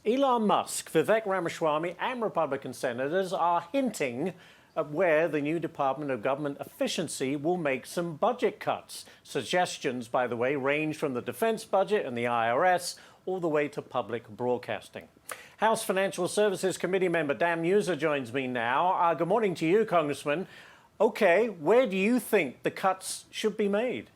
Elon Musk, Vivek Ramaswamy and Republican senators are hinting at where the new Department of Government Efficiency will make some budget cuts. Suggestions, by the way, range from the defense budget and the IRS all the way to public broadcasting. House Financial Services Committee member Dan Meuser joins me now. Good morning to you, Congressman. Okay, where do you think the cuts should be made?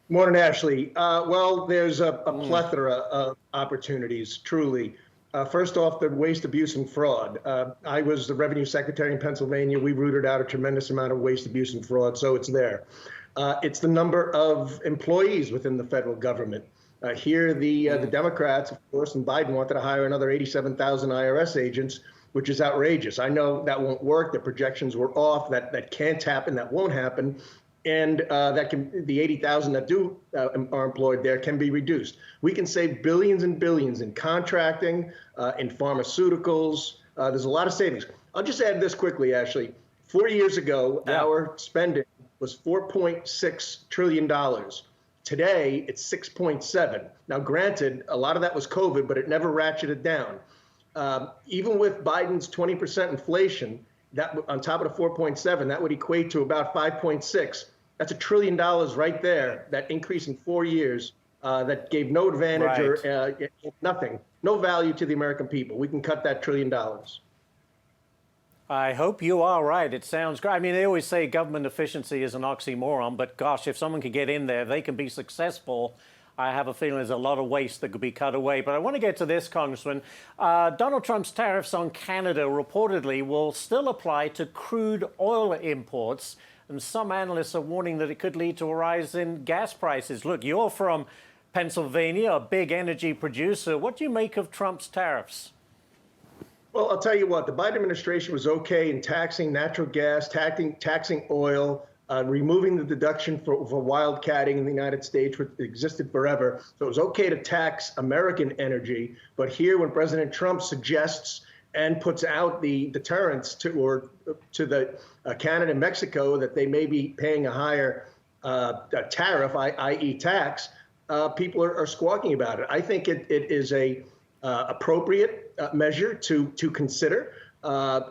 Morning, Ashley. Well, there's a plethora of opportunities, truly. First off, the waste, abuse, and fraud. I was the revenue secretary in Pennsylvania. We rooted out a tremendous amount of waste, abuse, and fraud, so it's there. It's the number of employees within the federal government. Here, the Democrats, of course, and Biden wanted to hire another 87,000 IRS agents, which is outrageous. I know that won't work. The projections were off. That can't happen. That won't happen. And the 80,000 that are employed there can be reduced. We can save billions and billions in contracting, in pharmaceuticals. There's a lot of savings. I'll just add this quickly, Ashley. 4 years ago, our spending was $4.6 trillion. Today, it's 6.7. Now, granted, a lot of that was COVID, but it never ratcheted down. Even with Biden's 20% inflation, that on top of the 4.7, that would equate to about 5.6. That's $1 trillion right there. That increase in 4 years that gave no advantage or nothing, no value to the American people. We can cut that $1 trillion. I hope you are right. It sounds great. I mean, they always say government efficiency is an oxymoron, but gosh, if someone could get in there, they can be successful. I have a feeling there's a lot of waste that could be cut away. But I want to get to this, Congressman. Donald Trump's tariffs on Canada reportedly will still apply to crude oil imports. And some analysts are warning that it could lead to a rise in gas prices. Look, you're from Pennsylvania, a big energy producer. What do you make of Trump's tariffs? Well, I'll tell you what, the Biden administration was okay in taxing natural gas, taxing oil, removing the deduction for wildcatting in the United States, which existed forever. So it was okay to tax American energy. But here, when President Trump suggests and puts out the deterrence to the Canada and Mexico that they may be paying a higher tariff, i.e. tax, people are squawking about it. I think it is a appropriate measure to consider.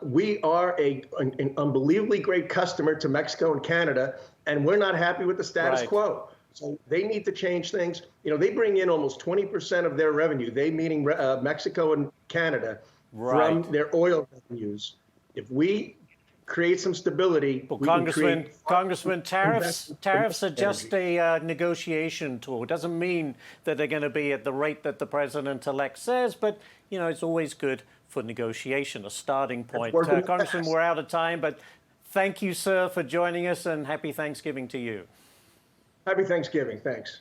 We are an unbelievably great customer to Mexico and Canada, and we're not happy with the status quo. So they need to change things. You know, they bring in almost 20% of their revenue, they meaning Mexico and Canada, from their oil revenues. If we create some stability, well, Congressman, tariffs are just a negotiation tool. It doesn't mean that they're going to be at the rate that the president-elect says, but, you know, it's always good for negotiation, a starting point. Congressman, we're out of time, but thank you, sir, for joining us, and happy Thanksgiving to you. Happy Thanksgiving. Thanks.